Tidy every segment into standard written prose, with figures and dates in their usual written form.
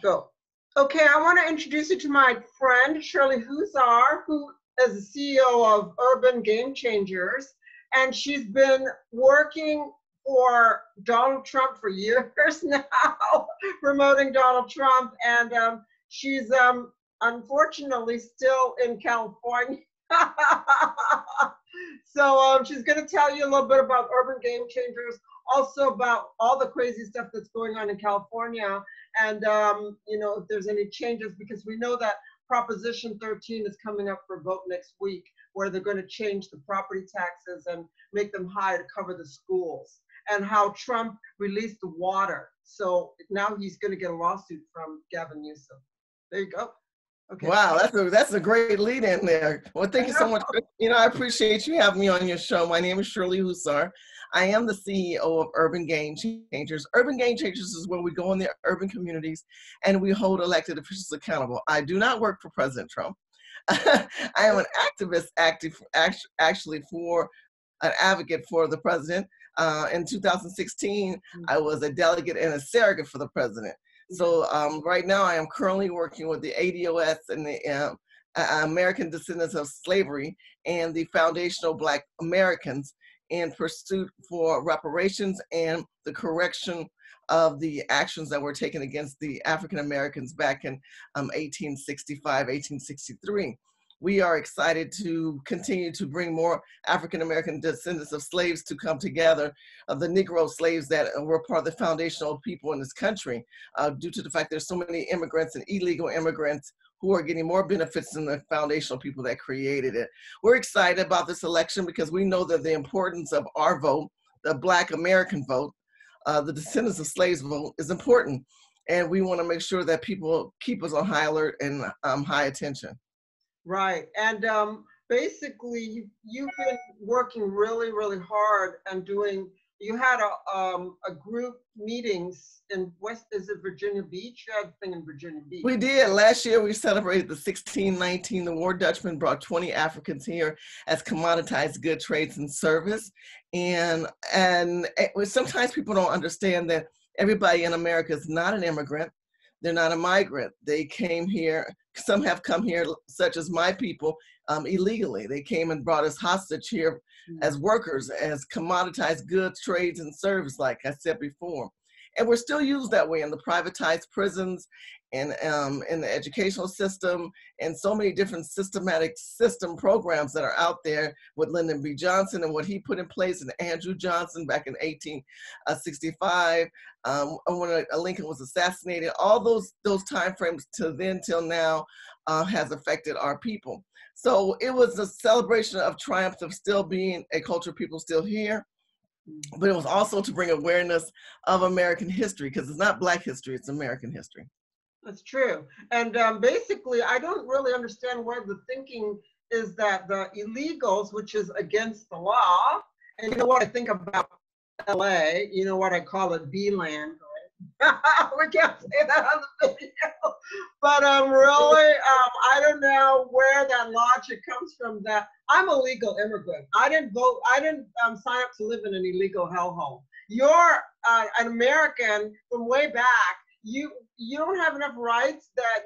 Go. Okay, I want to introduce you to my friend Shirley Husar, who is the CEO of Urban Game Changers, and she's been working for Donald Trump for years now, promoting Donald Trump, and she's unfortunately still in California. So she's going to tell you a little bit about Urban Game Changers, also about all the crazy stuff that's going on in California, and if there's any changes, because we know that Proposition 13 is coming up for vote next week, where they're going to change the property taxes and make them higher to cover the schools, and how Trump released the water. So now he's going to get a lawsuit from Gavin Newsom. There you go. Okay. Wow, that's a great lead in there. Well, thank you so much. I appreciate you having me on your show. My name is Shirley Husar. I am the CEO of Urban Game Changers. Urban Game Changers is where we go in the urban communities and we hold elected officials accountable. I do not work for President Trump. I am an activist, actually for an advocate for the president. In 2016, I was a delegate and a surrogate for the president. So right now I am currently working with the ADOS and the American Descendants of Slavery and the Foundational Black Americans in pursuit for reparations and the correction of the actions that were taken against the African Americans back in 1865, 1863. We are excited to continue to bring more African-American descendants of slaves to come together, the Negro slaves that were part of the foundational people in this country, due to the fact there's so many immigrants and illegal immigrants who are getting more benefits than the foundational people that created it. We're excited about this election because we know that the importance of our vote, the Black American vote, the descendants of slaves vote is important. And we want to make sure that people keep us on high alert and high attention. Right, and basically you've been working really, really hard and you had a group meetings in is it Virginia Beach? You had a thing in Virginia Beach. We did. Last year we celebrated the 1619. The War Dutchman brought 20 Africans here as commoditized good trades and service. And sometimes people don't understand that everybody in America is not an immigrant. They're not a migrant. They came here. Some have come here, such as my people, illegally. They came and brought us hostage here as workers, as commoditized goods, trades, and service, like I said before. And we're still used that way in the privatized prisons and in the educational system and so many different systematic system programs that are out there with Lyndon B. Johnson and what he put in place, and Andrew Johnson back in 1865 when Lincoln was assassinated. All those time frames to then till now has affected our people. So it was a celebration of triumph of still being a culture people still here. But it was also to bring awareness of American history, because it's not Black history, it's American history. That's true. And basically, I don't really understand where the thinking is that the illegals, which is against the law, and you know what I think about LA, you know what I call it, B-land, right? We can't say that on the video. But really, I don't know where that logic comes from, that I'm a legal immigrant. I didn't vote, I didn't sign up to live in an illegal hellhole. You're an American from way back. You don't have enough rights that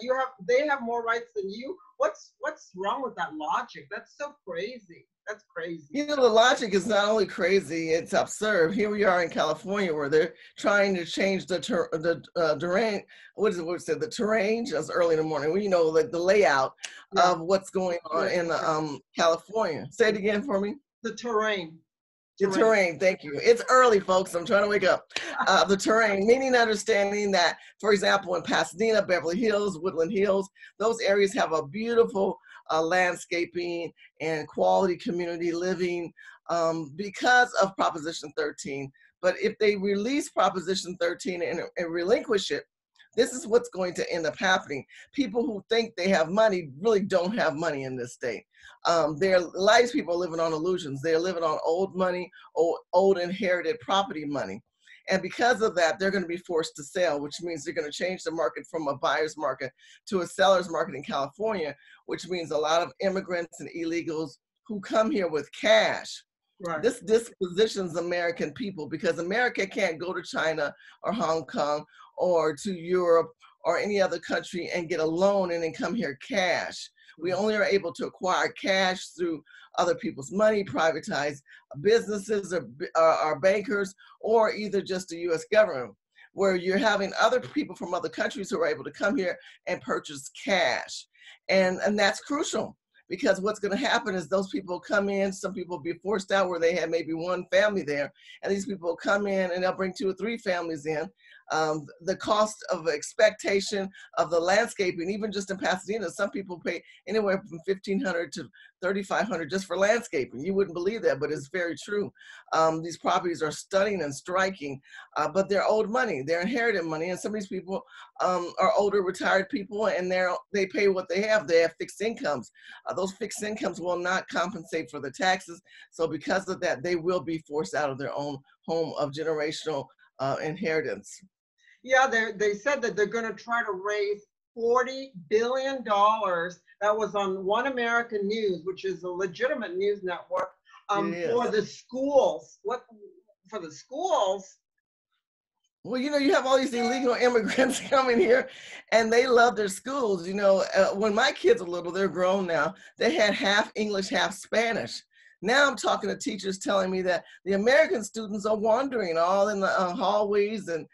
they have more rights than you. What's wrong with that logic? That's so crazy. That's crazy. You know, the logic is not only crazy, it's absurd. Here we are in California where they're trying to change the terrain. The terrain, just early in the morning. Well, you know, like the layout of what's going on in California. Say it again for me. The terrain. The terrain, thank you. It's early, folks. I'm trying to wake up. The terrain, meaning understanding that, for example, in Pasadena, Beverly Hills, Woodland Hills, those areas have a beautiful landscaping and quality community living because of Proposition 13. But if they release Proposition 13 and relinquish it, this is what's going to end up happening. People who think they have money really don't have money in this state. There are a lot of people living on illusions. They're living on old money, old inherited property money. And because of that, they're going to be forced to sell, which means they're going to change the market from a buyer's market to a seller's market in California, which means a lot of immigrants and illegals who come here with cash. Right. This dispositions American people, because America can't go to China or Hong Kong or to Europe or any other country and get a loan and then come here cash. We only are able to acquire cash through other people's money, privatize businesses or bankers, or either just the U.S. government, where you're having other people from other countries who are able to come here and purchase cash. And that's crucial, because what's going to happen is those people come in, some people will be forced out where they had maybe one family there, and these people will come in and they'll bring 2 or 3 families in. The cost of expectation of the landscaping, even just in Pasadena, some people pay anywhere from $1,500 to $3,500 just for landscaping. You wouldn't believe that, but it's very true. These properties are stunning and striking, but they're old money, they're inherited money, and some of these people are older retired people, and they pay what they have. They have fixed incomes. Those fixed incomes will not compensate for the taxes, so because of that, they will be forced out of their own home of generational inheritance. Yeah, they said that they're going to try to raise $40 billion. That was on One American News, which is a legitimate news network, for the schools. What for the schools? Well, you know, you have all these illegal immigrants coming here, and they love their schools. You know, when my kids are little, they're grown now, they had half English, half Spanish. Now I'm talking to teachers telling me that the American students are wandering all in the hallways and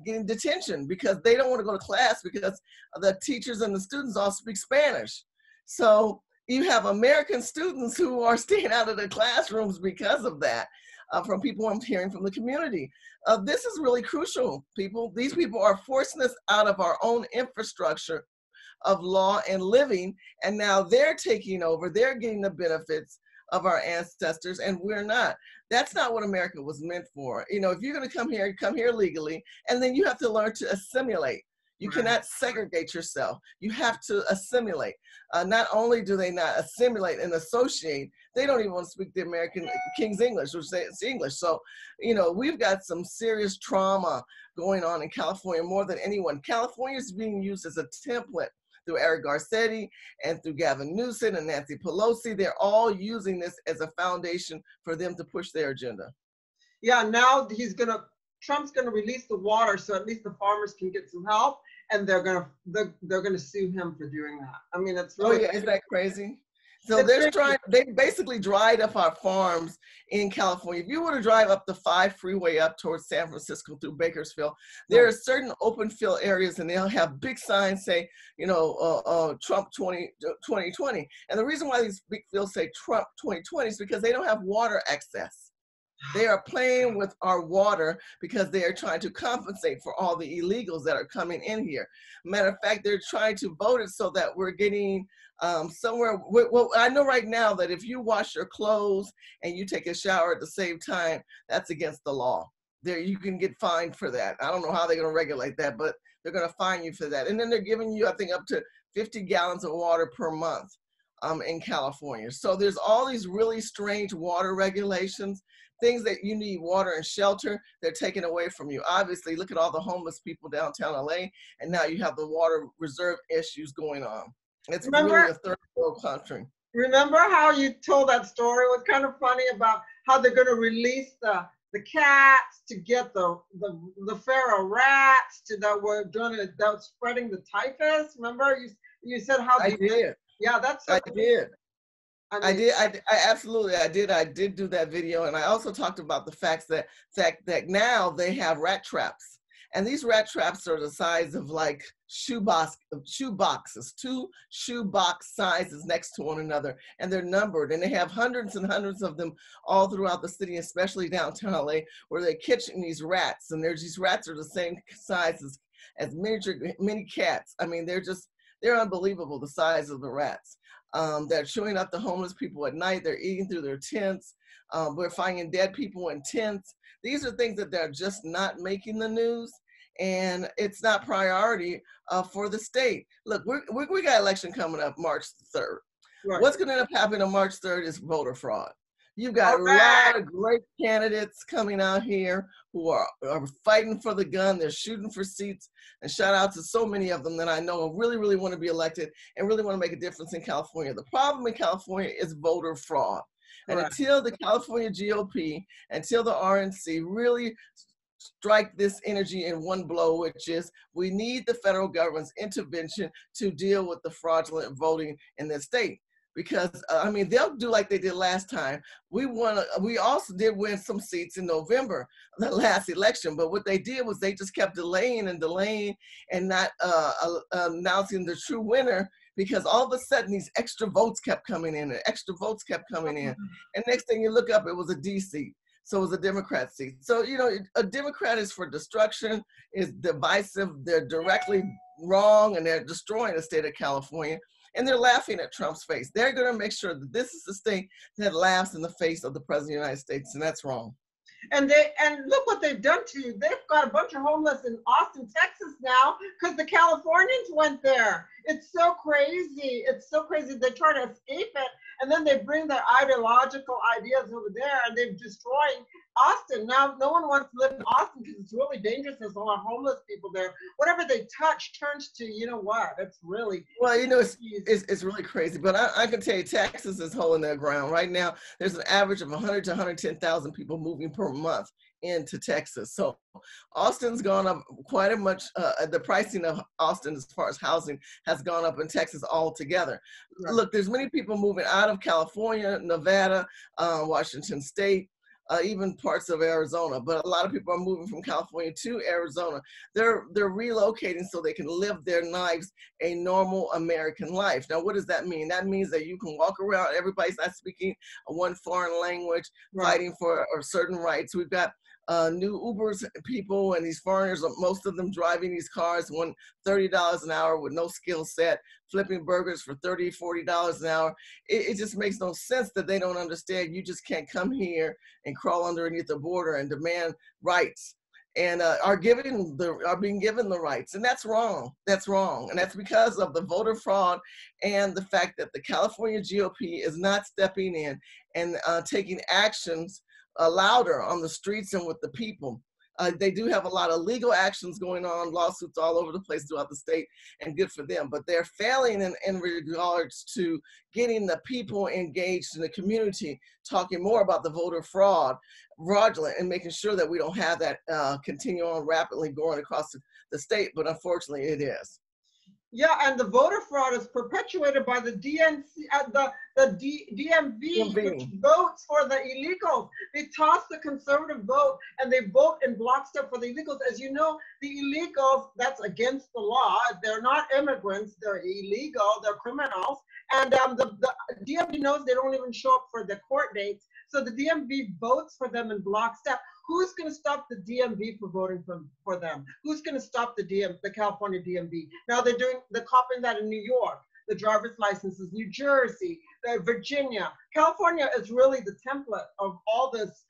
getting detention because they don't want to go to class because the teachers and the students all speak Spanish. So you have American students who are staying out of the classrooms because of that, from people I'm hearing from the community. This is really crucial, people. These people are forcing us out of our own infrastructure of law and living, and now they're taking over, they're getting the benefits of our ancestors, and we're not. That's not what America was meant for. You know, if you're going to come here legally, and then you have to learn to assimilate. You cannot segregate yourself. You have to assimilate. Not only do they not assimilate and associate, they don't even want to speak the American King's English, which is English. So, you know, we've got some serious trauma going on in California more than anyone. California is being used as a template through Eric Garcetti and through Gavin Newsom and Nancy Pelosi. They're all using this as a foundation for them to push their agenda. Yeah, now Trump's gonna release the water so at least the farmers can get some help, and they're gonna sue him for doing that. I mean, it's really isn't that crazy? So they basically dried up our farms in California. If you were to drive up the 5 freeway up towards San Francisco through Bakersfield, there are certain open field areas, and they'll have big signs say, you know, Trump 2020. And the reason why these big fields say Trump 2020 is because they don't have water access. They are playing with our water because they are trying to compensate for all the illegals that are coming in here. Matter of fact, they're trying to vote it so that we're getting somewhere. Well, I know right now that if you wash your clothes and you take a shower at the same time, that's against the law. There, you can get fined for that. I don't know how they're going to regulate that, but they're going to fine you for that. And then they're giving you, I think, up to 50 gallons of water per month in California. So there's all these really strange water regulations. Things that you need, water and shelter, they're taking away from you. Obviously, look at all the homeless people downtown LA, and now you have the water reserve issues going on. It's really a third world country. Remember how you told that story? It was kind of funny about how they're going to release the cats to get the feral rats that were doing it, that was spreading the typhus. Remember you said how I did. Yeah, that's I did. I did do that video, and I also talked about the fact that now they have rat traps, and these rat traps are the size of like shoe boxes, 2 shoe box sizes next to one another, and they're numbered, and they have hundreds and hundreds of them all throughout the city, especially downtown LA, where they're catching these rats, and these rats are the same size as mini cats. I mean, they're unbelievable, the size of the rats. They're chewing up the homeless people at night. They're eating through their tents. We're finding dead people in tents. These are things that they're just not making the news, and it's not priority for the state. Look, we got election coming up March 3rd. Right. What's going to end up happening on March 3rd is voter fraud. You've got a lot of great candidates coming out here who are fighting for the gun. They're shooting for seats. And shout out to so many of them that I know really, really want to be elected and really want to make a difference in California. The problem in California is voter fraud. And until the California GOP, until the RNC really strike this energy in one blow, which is we need the federal government's intervention to deal with the fraudulent voting in the state. Because I mean, they'll do like they did last time. We also did win some seats in November, the last election, but what they did was they just kept delaying and delaying and not announcing the true winner, because all of a sudden these extra votes kept coming in and extra votes kept coming in. And next thing you look up, it was a D seat. So it was a Democrat seat. So, you know, a Democrat is for destruction, is divisive, they're directly wrong, and they're destroying the state of California. And they're laughing at Trump's face. They're gonna make sure that this is the state that laughs in the face of the President of the United States, and that's wrong. And look what they've done to you. They've got a bunch of homeless in Austin, Texas now because the Californians went there. It's so crazy. It's so crazy. They try to escape it, and then they bring their ideological ideas over there, and they're destroying Austin. Now, no one wants to live in Austin because it's really dangerous. There's a lot of homeless people there. Whatever they touch turns to, you know what? It's really, well, you know, it's really crazy. But I can tell you, Texas is holding their ground right now. There's an average of 100 to 110,000 people moving per month into Texas. So Austin's gone up quite a much. The pricing of Austin as far as housing has gone up in Texas altogether. Right. Look, there's many people moving out of California, Nevada, Washington State, even parts of Arizona, but a lot of people are moving from California to Arizona. They're relocating so they can live their lives a normal American life. Now, what does that mean? That means that you can walk around, everybody's not speaking one foreign language, right, fighting for certain rights. We've got new Ubers people, and these foreigners, most of them driving these cars, won $30 an hour with no skill set, flipping burgers for $30, $40 an hour. It just makes no sense that they don't understand. You just can't come here and crawl underneath the border and demand rights, and are being given the rights, and that's wrong. That's wrong, and that's because of the voter fraud and the fact that the California GOP is not stepping in and taking actions louder on the streets and with the people. They do have a lot of legal actions going on, lawsuits all over the place throughout the state, and good for them. But they're failing in regards to getting the people engaged in the community, talking more about the voter fraudulent, and making sure that we don't have that continue on rapidly going across the state. But unfortunately, it is. Yeah, and the voter fraud is perpetuated by the DMV, which votes for the illegals. They toss the conservative vote and they vote in lockstep for the illegals. As you know, the illegals, that's against the law. They're not immigrants, they're illegal, they're criminals. And the DMV knows they don't even show up for the court dates. So the DMV votes for them in lockstep. Who's going to stop the DMV for voting for them? Who's going to stop the California DMV? Now they're copying that in New York, the driver's licenses, New Jersey, Virginia. California is really the template of all this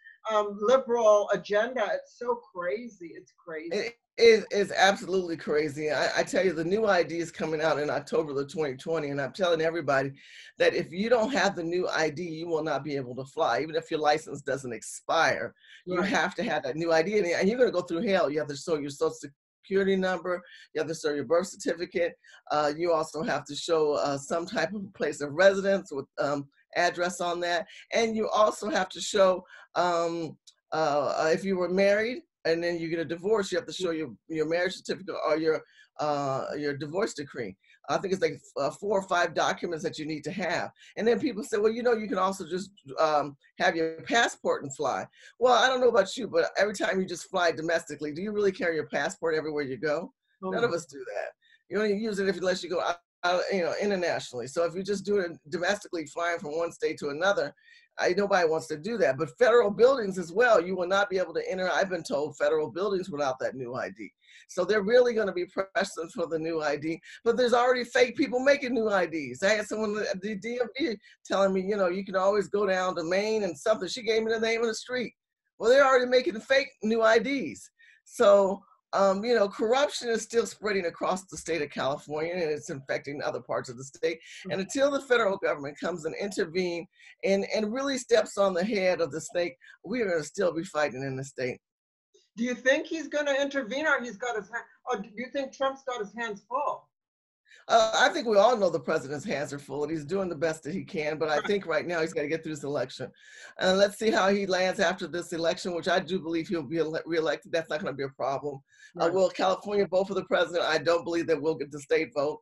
liberal agenda. It's so crazy. It's crazy. It is absolutely crazy. I tell you, the new ID is coming out in October of 2020, and I'm telling everybody that if you don't have the new ID, you will not be able to fly. Even if your license doesn't expire, right, you have to have that new ID, and you're going to go through hell. You have to show your social security number, you have to show your birth certificate, you also have to show some type of place of residence with address on that, and you also have to show if you were married and then you get a divorce, you have to show your marriage certificate or your divorce decree. I think it's like 4 or 5 documents that you need to have. And then people say, well, you know, you can also just have your passport and fly. Well, I don't know about you, but every time you just fly domestically, do you really carry your passport everywhere you go? Oh. None of us do that. You only use it unless you go out, internationally. So if you just do it domestically, flying from one state to another, nobody wants to do that. But federal buildings as well, you will not be able to enter, I've been told, federal buildings without that new ID. So they're really going to be pressing for the new ID. But there's already fake people making new IDs. I had someone at the DMV telling me, you know, you can always go down to Maine and something. She gave me the name of the street. Well, they're already making fake new IDs. So, you know, corruption is still spreading across the state of California, and it's infecting other parts of the state. And until the federal government comes and intervene and really steps on the head of the snake, we are going to still be fighting in the state. Do you think he's going to intervene, or he's got his hand, or do you think Trump's got his hands full? I think we all know the president's hands are full and he's doing the best that he can, but I think right now he's got to get through this election. And let's see how he lands after this election, which I do believe he'll be reelected. That's not going to be a problem. Right. Will California vote for the president? I don't believe that we'll get the state vote.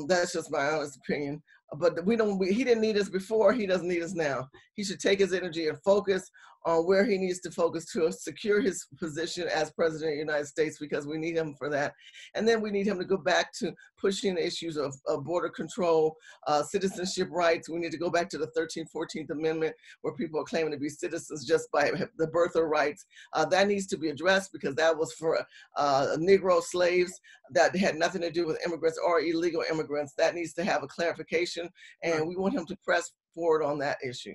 That's just my honest opinion. But he didn't need us before, he doesn't need us now. He should take his energy and focus on where he needs to focus to secure his position as president of the United States, because we need him for that. And then we need him to go back to pushing the issues of border control, citizenship rights. We need to go back to the 13th, 14th Amendment, where people are claiming to be citizens just by the birth of rights. That needs to be addressed, because that was for Negro slaves. That had nothing to do with immigrants or illegal immigrants. That needs to have a clarification, and we want him to press forward on that issue.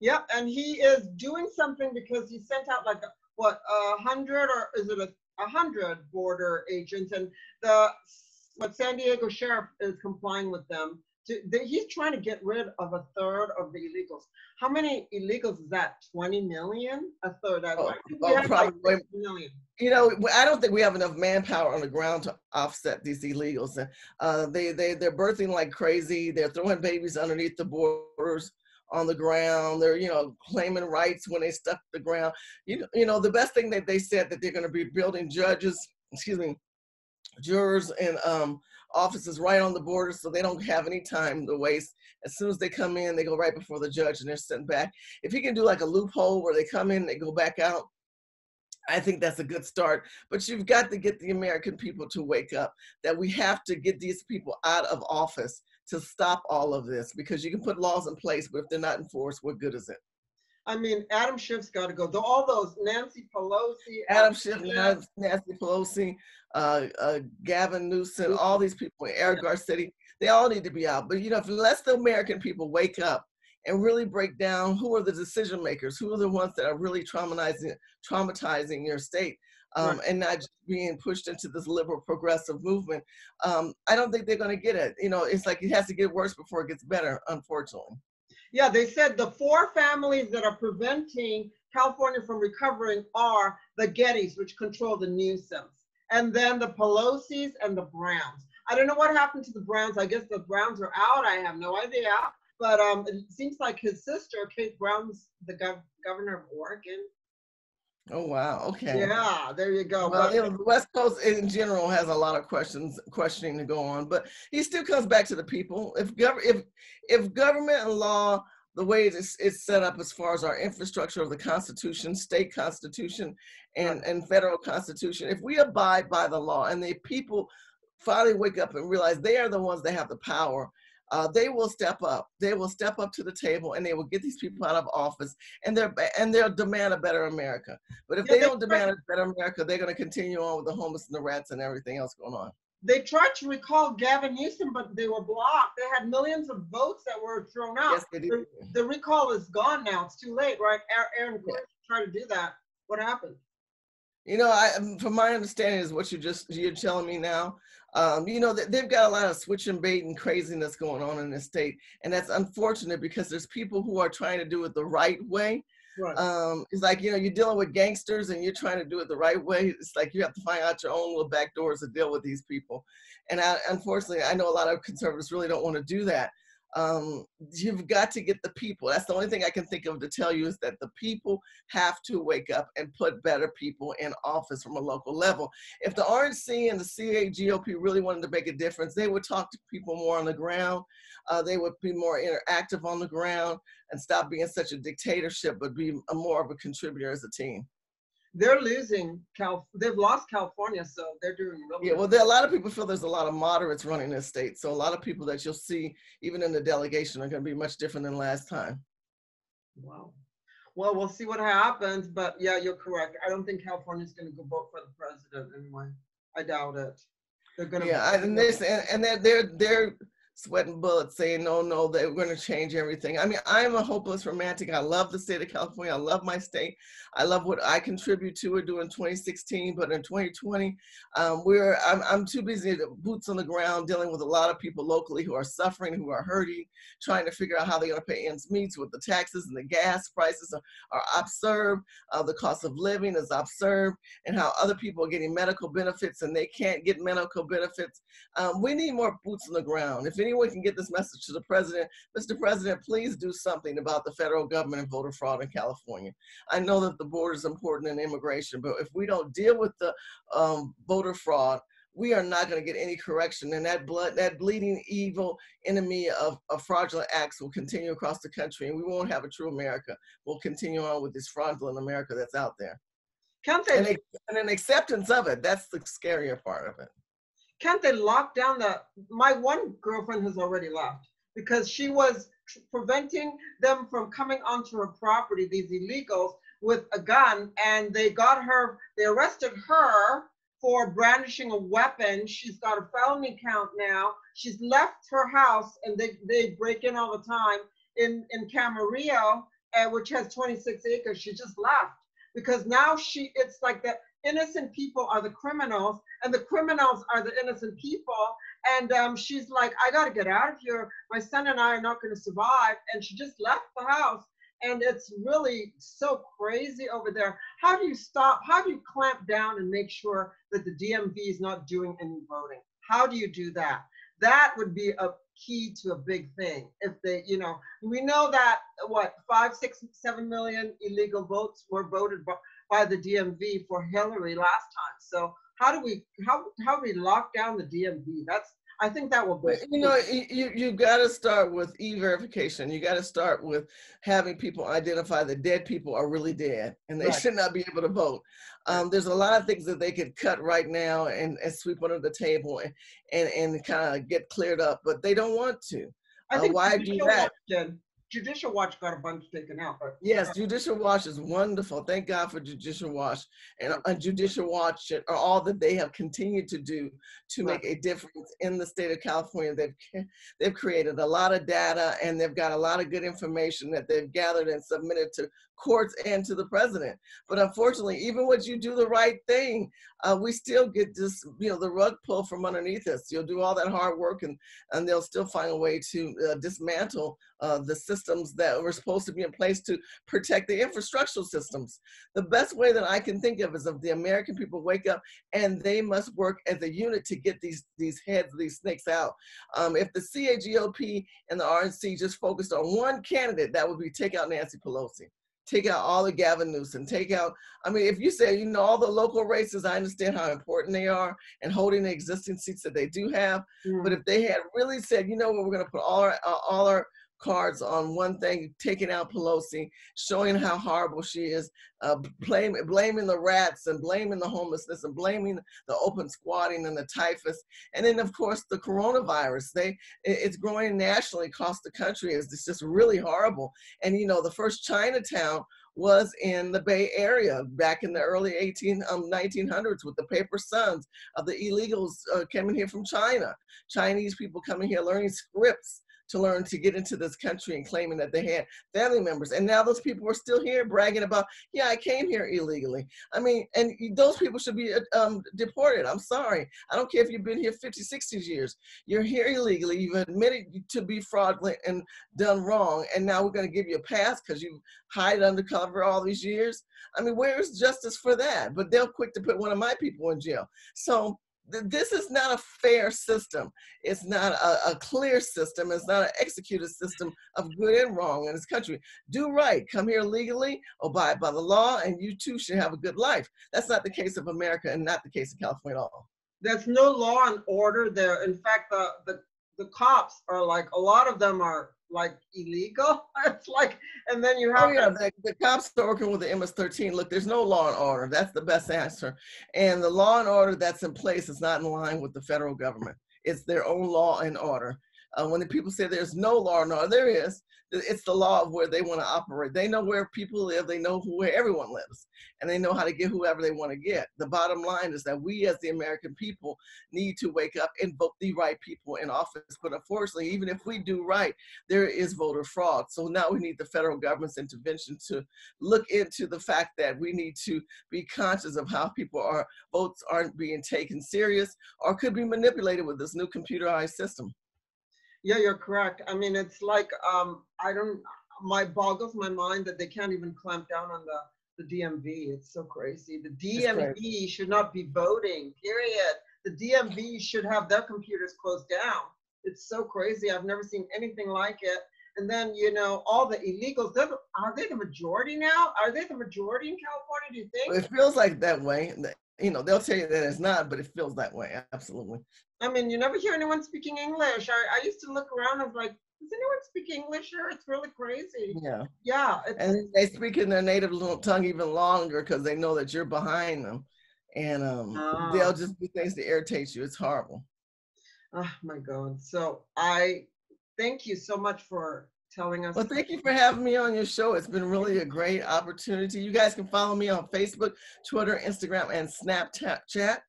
Yep, and he is doing something because he sent out like what 100 or is it 100 border agents, and what San Diego sheriff is complying with them. He's trying to get rid of a third of the illegals. How many illegals is that? 20 million? A third. Probably. Like 60 million. You know, I don't think we have enough manpower on the ground to offset these illegals. They're birthing like crazy. They're throwing babies underneath the borders on the ground. They're, claiming rights when they stuff the ground. You know, the best thing that they said that they're going to be building jurors and offices right on the border, so they don't have any time to waste. As soon as they come in, they go right before the judge and they're sent back. If he can do like a loophole where they come in, they go back out, I think that's a good start. But you've got to get the American people to wake up, that we have to get these people out of office to stop all of this, because you can put laws in place, but if they're not enforced, what good is it? I mean, Adam Schiff's got to go. All those Nancy Pelosi, Adam Schiff, Nancy Pelosi, Gavin Newsom, all these people, Eric Garcetti, they all need to be out. But unless the American people wake up and really break down who are the decision makers, who are the ones that are really traumatizing your state, and not just being pushed into this liberal progressive movement, I don't think they're going to get it. It's like it has to get worse before it gets better, unfortunately. Yeah, they said the 4 families that are preventing California from recovering are the Gettys, which control the Newsoms, and then the Pelosi's and the Browns. I don't know what happened to the Browns. I guess the Browns are out. I have no idea. But it seems like his sister, Kate Brown's the governor of Oregon. Oh, wow. Okay. Yeah, there you go. Well, the West Coast in general has a lot of questioning to go on, but he still comes back to the people. If government and law, the way it's set up as far as our infrastructure of the Constitution, state Constitution, and federal Constitution, if we abide by the law and the people finally wake up and realize they are the ones that have the power, they will step up. They will step up to the table, and they will get these people out of office, and they'll demand a better America. But if they don't demand a better America, they're going to continue on with the homeless and the rats and everything else going on. They tried to recall Gavin Newsom, but they were blocked. They had millions of votes that were thrown out. Yes, they did. The recall is gone now. It's too late, right? Aaron tried to do that. What happened? From my understanding is what you're telling me now. They've got a lot of switch and bait and craziness going on in this state, and that's unfortunate because there's people who are trying to do it the right way. Right. It's like, you're dealing with gangsters and you're trying to do it the right way. It's like you have to find out your own little back doors to deal with these people. And unfortunately, I know a lot of conservatives really don't want to do that. You've got to get the people. That's the only thing I can think of to tell you, is that the people have to wake up and put better people in office from a local level. If the RNC and the GOP really wanted to make a difference, they would talk to people more on the ground. They would be more interactive on the ground and stop being such a dictatorship, but be more of a contributor as a team. They're losing they've lost California, so they're doing really well. There are a lot of people feel there's a lot of moderates running this state, so a lot of people that you'll see even in the delegation are going to be much different than last time. Wow. Well, we'll see what happens, but yeah, you're correct. I don't think California's going to go vote for the president anyway. I doubt it. They're going to. Yeah, they're sweating bullets saying, no, no, that we're going to change everything. I mean, I'm a hopeless romantic. I love the state of California. I love my state. I love what I contribute to it during 2016, but in 2020, I'm too busy, boots on the ground, dealing with a lot of people locally who are suffering, who are hurting, trying to figure out how they're going to pay ends meet with the taxes and the gas prices are absurd. The cost of living is absurd, and how other people are getting medical benefits and they can't get medical benefits. We need more boots on the ground. If anyone can get this message to the president, Mr. President, please do something about the federal government and voter fraud in California. I know that the border is important in immigration, but if we don't deal with the voter fraud, we are not going to get any correction. And that bleeding evil enemy of fraudulent acts will continue across the country, and we won't have a true America. We'll continue on with this fraudulent America that's out there. And an acceptance of it, that's the scarier part of it. Can't they lock down my one girlfriend has already left because she was preventing them from coming onto her property, these illegals, with a gun, and they arrested her for brandishing a weapon. She's got a felony count now. She's left her house, and they break in all the time in Camarillo, which has 26 acres. She just left because now it's like the innocent people are the criminals and the criminals are the innocent people. And she's like, I got to get out of here. My son and I are not going to survive. And she just left the house. And it's really so crazy over there. How do you clamp down and make sure that the DMV is not doing any voting? How do you do that? That would be a key to a big thing. If they, we know that 5, 6, 7 million illegal votes were voted by the DMV for Hillary last time. So how do we lock down the DMV? I think that will be. You've got to start with e-verification. You got to start with having people identify that dead people are really dead and they should not be able to vote. There's a lot of things that they could cut right now and sweep under the table and kind of get cleared up, but they don't want to. I think why do that? Judicial Watch got a bunch taken out. But yes, Judicial Watch is wonderful. Thank God for Judicial Watch. And Judicial Watch are all that they have continued to do to make a difference in the state of California. They've created a lot of data, and they've got a lot of good information that they've gathered and submitted to courts and to the president. But unfortunately, even when you do the right thing, we still get this, the rug pulled from underneath us. You'll do all that hard work and they'll still find a way to dismantle the systems that were supposed to be in place to protect the infrastructural systems. The best way that I can think of is if the American people wake up and they must work as a unit to get these heads of these snakes out. If the CAGOP and the RNC just focused on one candidate, that would be take out Nancy Pelosi. Take out all the Gavin Newsom, if you say, all the local races, I understand how important they are and holding the existing seats that they do have. But if they had really said, we're going to put all our cards on one thing, taking out Pelosi, showing how horrible she is, blaming the rats and blaming the homelessness and blaming the open squatting and the typhus. And then, of course, the coronavirus. It's growing nationally across the country. It's just really horrible. And, the first Chinatown was in the Bay Area back in the early 1900s with the paper sons of the illegals coming here from China. Chinese people coming here learning scripts to learn to get into this country and claiming that they had family members. And now those people are still here bragging about, I came here illegally. And those people should be deported. I'm sorry. I don't care if you've been here 50, 60 years. You're here illegally. You've admitted to be fraudulent and done wrong. And now we're going to give you a pass because you hide undercover all these years. Where is justice for that? But they're quick to put one of my people in jail. So this is not a fair system. It's not a clear system. It's not an executed system of good and wrong in this country. Do right. Come here legally, abide by the law, and you too should have a good life. That's not the case of America and not the case of California at all. There's no law and order there. In fact, the cops are a lot of them are like illegal. It's like, and then you Oh have yeah, the cops are working with the MS-13. Look, there's no law and order. That's the best answer. And the law and order that's in place is not in line with the federal government. It's their own law and order. When the people say there's no law and order, there is. It's the law of where they want to operate. They know where people live. They know where everyone lives, and they know how to get whoever they want to get. The bottom line is that we, as the American people, need to wake up and vote the right people in office. But unfortunately, even if we do right, there is voter fraud. So now we need the federal government's intervention to look into the fact that we need to be conscious of how votes aren't being taken serious or could be manipulated with this new computerized system. Yeah, you're correct. I mean, it's like, boggles my mind that they can't even clamp down on the DMV. It's so crazy. The DMV should not be voting, period. The DMV should have their computers closed down. It's so crazy. I've never seen anything like it. And then, you know, all the illegals, are they the majority now? Are they the majority in California, do you think? It feels like that way. You know, they'll tell you that it's not, but it feels that way, absolutely. I mean, you never hear anyone speaking English. I used to look around, I was like, does anyone speak English here? It's really crazy. Yeah. Yeah. And they speak in their native little tongue even longer because they know that you're behind them. And they'll just do things to irritate you. It's horrible. Oh my God. So I thank you so much for telling us. Well, thank you for having me on your show. It's been really a great opportunity. You guys can follow me on Facebook, Twitter, Instagram, and Snapchat.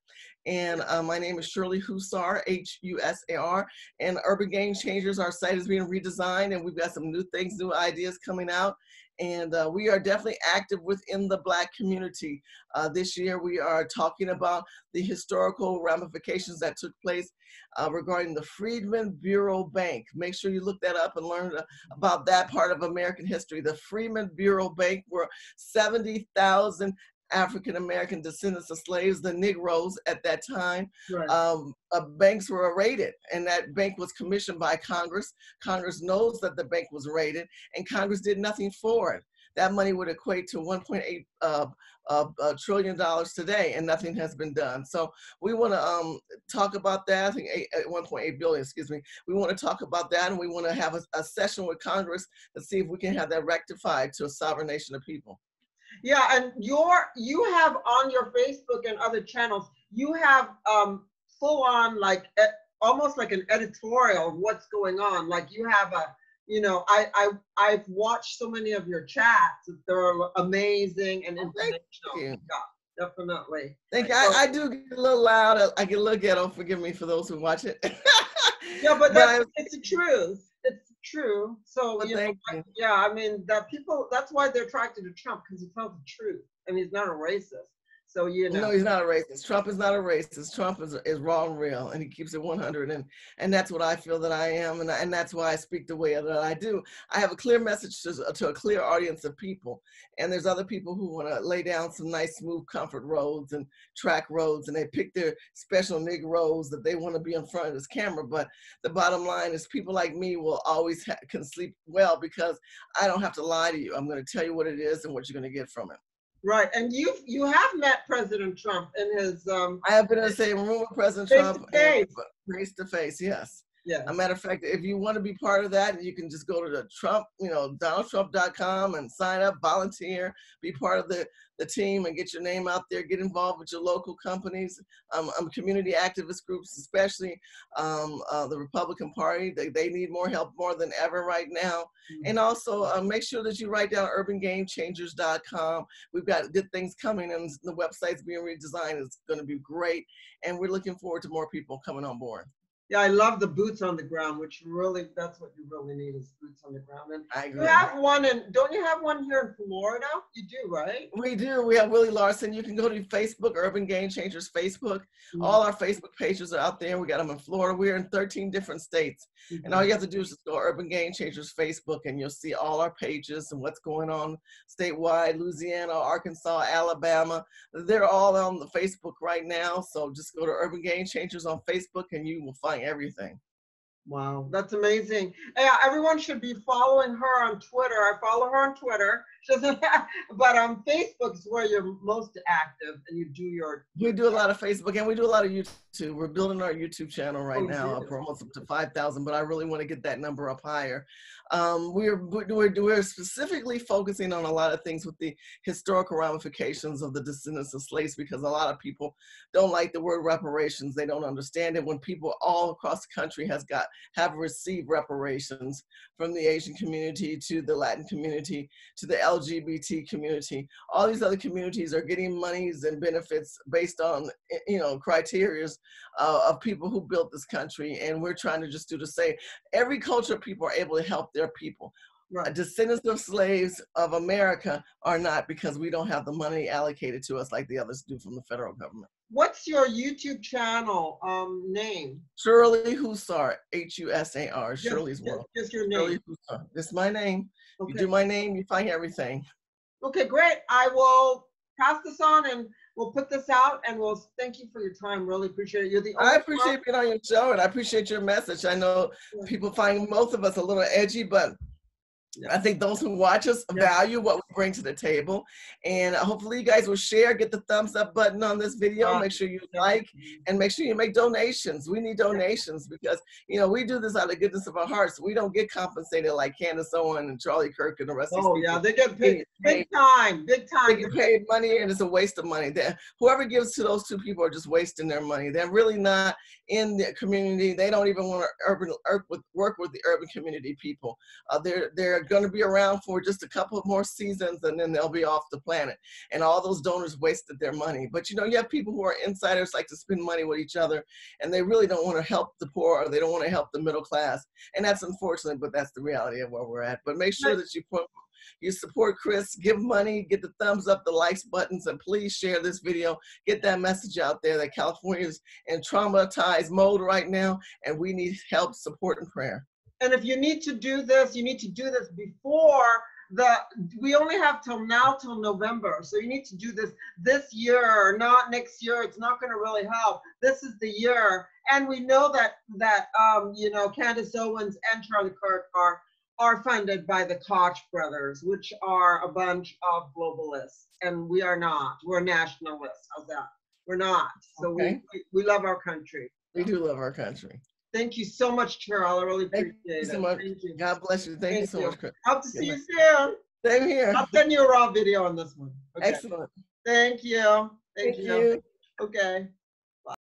And my name is Shirley Husar, Husar. And Urban Game Changers, our site is being redesigned, and we've got some new things, new ideas coming out. And we are definitely active within the Black community. This year, we are talking about the historical ramifications that took place regarding the Freedmen Bureau Bank. Make sure you look that up and learn about that part of American history. The Freedmen Bureau Bank were 70,000 African-American descendants of slaves, the Negroes at that time. Right. Banks were raided, and that bank was commissioned by Congress. Congress knows that the bank was raided, and Congress did nothing for it. That money would equate to $1.8 trillion today, and nothing has been done. So we want to talk about that. I think 1.8 billion, excuse me. We want to talk about that, and we want to have a session with Congress to see if we can have that rectified to a sovereign nation of people. Yeah, and you have on your Facebook and other channels, you have full on like almost like an editorial of what's going on. Like you have a, you know, I've watched so many of your chats. They're amazing and informational. Yeah, definitely. Thank you. I do get a little loud. I get a little ghetto. Forgive me for those who watch it. Yeah, but it's the truth. It's true. So yeah, I mean that people. That's why they're attracted to Trump, because he tells the truth and he's not a racist. So you know. No, he's not a racist. Trump is not a racist. Trump is raw and real, and he keeps it 100. And that's what I feel that I am, and that's why I speak the way that I do. I have a clear message to a clear audience of people, and there's other people who want to lay down some nice, smooth, comfort roads and track roads, and they pick their special Negroes that they want to be in front of this camera. But the bottom line is, people like me will always can sleep well because I don't have to lie to you. I'm going to tell you what it is and what you're going to get from it. Right, and you have met President Trump in his. I have been in the same room with President Trump, face to face. Yes. Yeah. As a matter of fact, if you want to be part of that, you can just go to the Trump, DonaldTrump.com and sign up, volunteer, be part of the team and get your name out there, get involved with your local companies, community activist groups, especially the Republican Party. They need more help more than ever right now. Mm-hmm. And also make sure that you write down urbangamechangers.com. We've got good things coming, and the website's being redesigned. It's going to be great. And we're looking forward to more people coming on board. Yeah, I love the boots on the ground, which really, that's what you really need, is boots on the ground. And I agree. You have one don't you have one here in Florida? You do, right? We do. We have Willie Larson. You can go to Facebook, Urban Game Changers Facebook. Mm-hmm. All our Facebook pages are out there. We got them in Florida. We're in 13 different states. Mm-hmm. And all you have to do is just go to Urban Game Changers Facebook, and you'll see all our pages and what's going on statewide, Louisiana, Arkansas, Alabama. They're all on the Facebook right now. So just go to Urban Game Changers on Facebook, and you will find everything. Wow, that's amazing. Yeah, everyone should be following her on Twitter. I follow her on Twitter. But Facebook is where you're most active, and you do your. We do a lot of Facebook, and we do a lot of YouTube. We're building our YouTube channel right Oh, now. really? We're almost up to 5,000, but I really want to get that number up higher. We're specifically focusing on a lot of things with the historical ramifications of the descendants of slaves, because a lot of people don't like the word reparations. They don't understand it. When people all across the country have received reparations, from the Asian community to the Latin community to the LGBT community, all these other communities are getting monies and benefits based on, criteria of people who built this country, and we're trying to just do the same. Every culture of people are able to help their people. Right. Descendants of slaves of America are not, because we don't have the money allocated to us like the others do from the federal government. What's your YouTube channel name? Shirley Husar, Husar, Shirley's World. Just your name. Shirley Husar. This is my name. Okay. You do my name, you find everything. Okay, great. I will pass this on, and we'll put this out, and we'll thank you for your time. Really appreciate it. You're the only I appreciate being on your show, and I appreciate your message. I know people find most of us a little edgy, but I think those who watch us value what we bring to the table. And hopefully you guys will share, get the thumbs up button on this video, make sure you like, and make sure you make donations. We need donations because, we do this out of the goodness of our hearts. We don't get compensated like Candace Owen and Charlie Kirk and the rest of these people. Yeah, they get paid big time. They get paid money, and it's a waste of money. Whoever gives to those two people are just wasting their money. They're really not in the community. They don't even want to work with the urban community people. They're going to be around for just a couple more seasons, and then they'll be off the planet. And all those donors wasted their money. But you have people who are insiders, like to spend money with each other, and they really don't want to help the poor, or they don't want to help the middle class. And that's unfortunate, but that's the reality of where we're at. But make sure that you support Chris, give money, get the thumbs up, the likes buttons, and please share this video. Get that message out there that California is in traumatized mode right now, and we need help, support, and prayer. And if you need to do this, you need to do this before we only have till November. So you need to do this year, not next year. It's not going to really help. This is the year. And we know that Candace Owens and Charlie Kirk are funded by the Koch brothers, which are a bunch of globalists. And we are not. We're nationalists. How's that? We're not. So we love our country. We do love our country. Thank you so much, Carol. I really appreciate it. Thank you so much. Thank you. God bless you. Thank you so much, Chris. Hope to see you soon. Same here. I'll send you a raw video on this one. Okay. Excellent. Thank you. Thank you. Okay.